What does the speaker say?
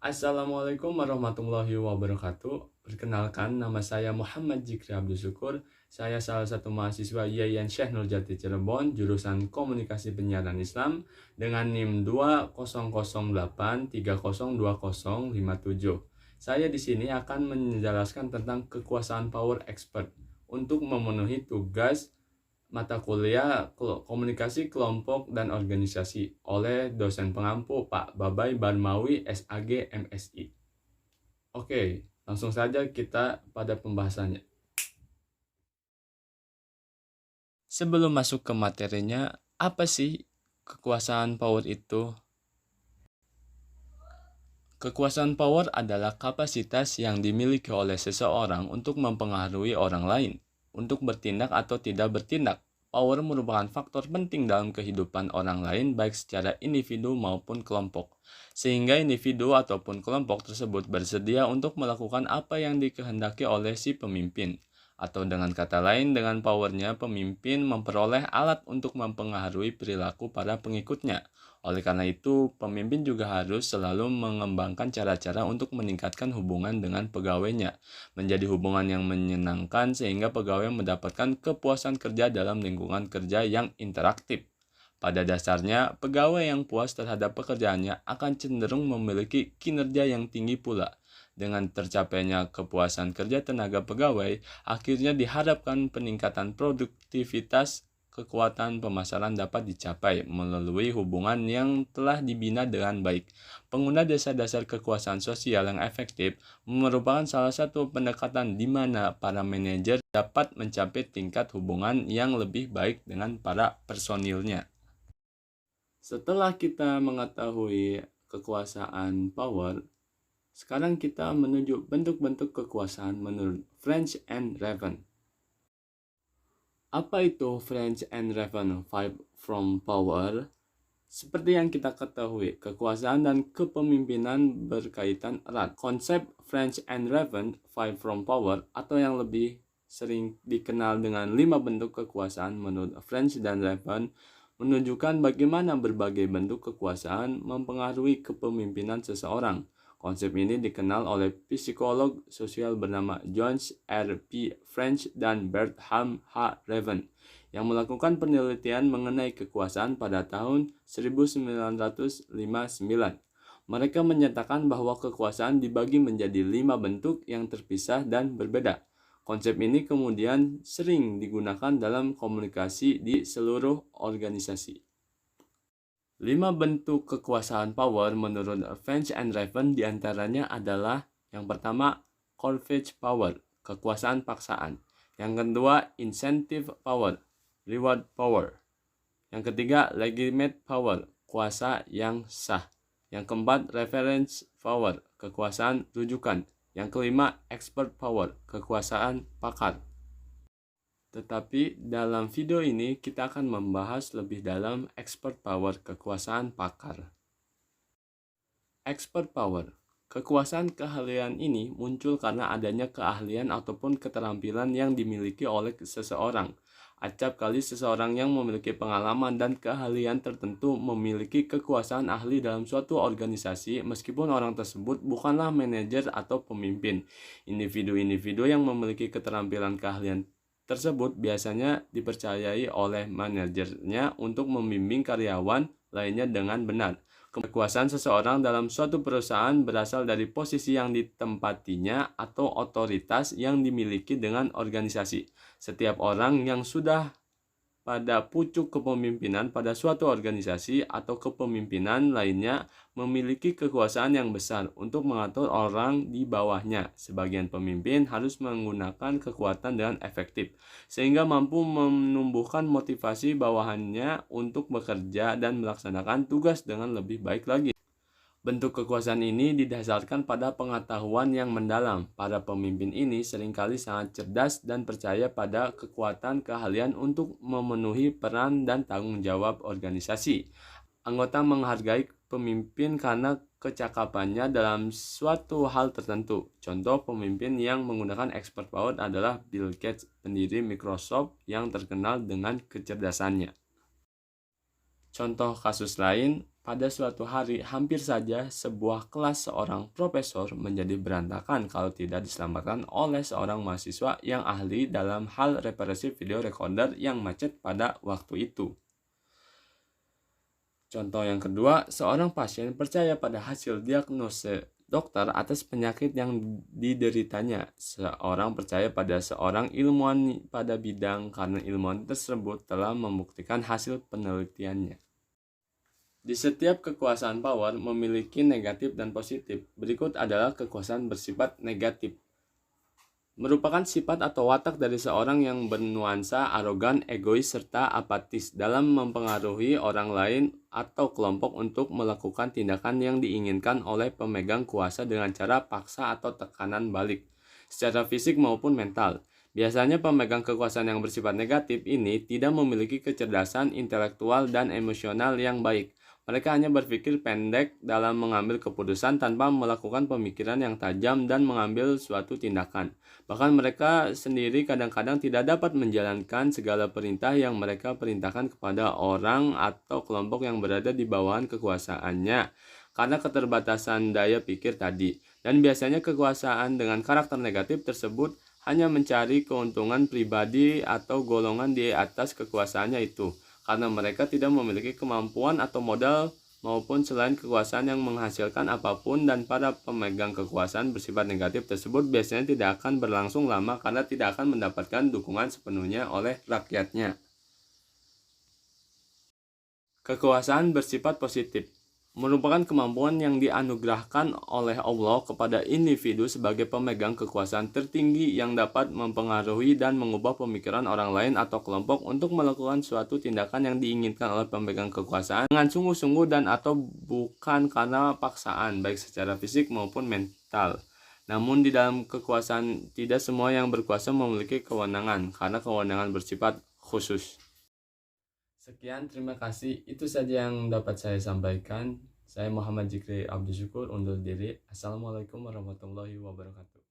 Assalamualaikum warahmatullahi wabarakatuh. Perkenalkan, nama saya Muhammad Jikri Abdul Syukur. Saya salah satu mahasiswa IAIN Syekh Nurjati Cirebon, jurusan Komunikasi Penyiaran Islam dengan NIM 2008302057. Saya di sini akan menjelaskan tentang kekuasaan power expert untuk memenuhi tugas mata kuliah komunikasi kelompok dan organisasi oleh dosen pengampu Pak Babay Barmawi SAG MSI. Oke, langsung saja kita pada pembahasannya. Sebelum masuk ke materinya, apa sih kekuasaan power itu? Kekuasaan power adalah kapasitas yang dimiliki oleh seseorang untuk mempengaruhi orang lain, untuk bertindak atau tidak bertindak. Power merupakan faktor penting dalam kehidupan orang lain baik secara individu maupun kelompok. Sehingga individu ataupun kelompok tersebut bersedia untuk melakukan apa yang dikehendaki oleh si pemimpin. Atau dengan kata lain, dengan powernya pemimpin memperoleh alat untuk mempengaruhi perilaku para pengikutnya. Oleh karena itu, pemimpin juga harus selalu mengembangkan cara-cara untuk meningkatkan hubungan dengan pegawainya, menjadi hubungan yang menyenangkan sehingga pegawai mendapatkan kepuasan kerja dalam lingkungan kerja yang interaktif. Pada dasarnya, pegawai yang puas terhadap pekerjaannya akan cenderung memiliki kinerja yang tinggi pula. Dengan tercapainya kepuasan kerja tenaga pegawai, akhirnya diharapkan peningkatan produktivitas. Kekuatan pemasaran dapat dicapai melalui hubungan yang telah dibina dengan baik. Pengguna dasar-dasar kekuasaan sosial yang efektif merupakan salah satu pendekatan di mana para manajer dapat mencapai tingkat hubungan yang lebih baik dengan para personilnya. Setelah kita mengetahui kekuasaan power, sekarang kita menuju bentuk-bentuk kekuasaan menurut French and Raven. Apa itu French and Raven Five from Power? Seperti yang kita ketahui, kekuasaan dan kepemimpinan berkaitan erat. Konsep French and Raven Five from Power atau yang lebih sering dikenal dengan 5 bentuk kekuasaan menurut French dan Raven menunjukkan bagaimana berbagai bentuk kekuasaan mempengaruhi kepemimpinan seseorang. Konsep ini dikenal oleh psikolog sosial bernama John R. P. French dan Bertram H. Raven yang melakukan penelitian mengenai kekuasaan pada tahun 1959. Mereka menyatakan bahwa kekuasaan dibagi menjadi 5 bentuk yang terpisah dan berbeda. Konsep ini kemudian sering digunakan dalam komunikasi di seluruh organisasi. 5 bentuk kekuasaan power menurut French and Raven diantaranya adalah yang pertama, coercive power, kekuasaan paksaan. Yang kedua, incentive power, reward power. Yang ketiga, legitimate power, kuasa yang sah. Yang keempat, reference power, kekuasaan rujukan. Yang kelima, expert power, kekuasaan pakar. Tetapi dalam video ini kita akan membahas lebih dalam expert power, kekuasaan pakar. Expert power. Kekuasaan keahlian ini muncul karena adanya keahlian ataupun keterampilan yang dimiliki oleh seseorang. Acap kali seseorang yang memiliki pengalaman dan keahlian tertentu memiliki kekuasaan ahli dalam suatu organisasi meskipun orang tersebut bukanlah manajer atau pemimpin. Individu-individu yang memiliki keterampilan keahlian tersebut biasanya dipercayai oleh manajernya untuk membimbing karyawan lainnya dengan benar. Kekuasaan seseorang dalam suatu perusahaan berasal dari posisi yang ditempatinya atau otoritas yang dimiliki dengan organisasi. Setiap orang yang sudah pada pucuk kepemimpinan pada suatu organisasi atau kepemimpinan lainnya memiliki kekuasaan yang besar untuk mengatur orang di bawahnya. Sebagian pemimpin harus menggunakan kekuatan dengan efektif, sehingga mampu menumbuhkan motivasi bawahannya untuk bekerja dan melaksanakan tugas dengan lebih baik lagi. Bentuk kekuasaan ini didasarkan pada pengetahuan yang mendalam. Para pemimpin ini seringkali sangat cerdas dan percaya pada kekuatan keahlian untuk memenuhi peran dan tanggung jawab organisasi. Anggota menghargai pemimpin karena kecakapannya dalam suatu hal tertentu. Contoh pemimpin yang menggunakan expert power adalah Bill Gates, pendiri Microsoft yang terkenal dengan kecerdasannya. Contoh kasus lain, Pada suatu hari, hampir saja sebuah kelas seorang profesor menjadi berantakan kalau tidak diselamatkan oleh seorang mahasiswa yang ahli dalam hal reparasi video recorder yang macet pada waktu itu. Contoh yang kedua, seorang pasien percaya pada hasil diagnose dokter atas penyakit yang dideritanya. Seorang percaya pada seorang ilmuwan pada bidang karena ilmuwan tersebut telah membuktikan hasil penelitiannya. Di setiap kekuasaan power memiliki negatif dan positif. Berikut adalah kekuasaan bersifat negatif. Merupakan sifat atau watak dari seorang yang bernuansa arogan, egois, serta apatis dalam mempengaruhi orang lain atau kelompok untuk melakukan tindakan yang diinginkan oleh pemegang kuasa dengan cara paksa atau tekanan balik, secara fisik maupun mental. Biasanya pemegang kekuasaan yang bersifat negatif ini tidak memiliki kecerdasan intelektual dan emosional yang baik. Mereka hanya berpikir pendek dalam mengambil keputusan tanpa melakukan pemikiran yang tajam dan mengambil suatu tindakan. Bahkan mereka sendiri kadang-kadang tidak dapat menjalankan segala perintah yang mereka perintahkan kepada orang atau kelompok yang berada di bawahan kekuasaannya karena keterbatasan daya pikir tadi. Dan biasanya kekuasaan dengan karakter negatif tersebut hanya mencari keuntungan pribadi atau golongan di atas kekuasaannya itu, karena mereka tidak memiliki kemampuan atau modal maupun selain kekuasaan yang menghasilkan apapun, dan para pemegang kekuasaan bersifat negatif tersebut biasanya tidak akan berlangsung lama karena tidak akan mendapatkan dukungan sepenuhnya oleh rakyatnya. Kekuasaan bersifat positif merupakan kemampuan yang dianugerahkan oleh Allah kepada individu sebagai pemegang kekuasaan tertinggi yang dapat mempengaruhi dan mengubah pemikiran orang lain atau kelompok untuk melakukan suatu tindakan yang diinginkan oleh pemegang kekuasaan dengan sungguh-sungguh dan atau bukan karena paksaan, baik secara fisik maupun mental. Namun di dalam kekuasaan tidak semua yang berkuasa memiliki kewenangan, karena kewenangan bersifat khusus. Sekian, terima kasih. Itu saja yang dapat saya sampaikan. Saya Muhammad Jikri Abdul Syukur undur diri. Assalamualaikum warahmatullahi wabarakatuh.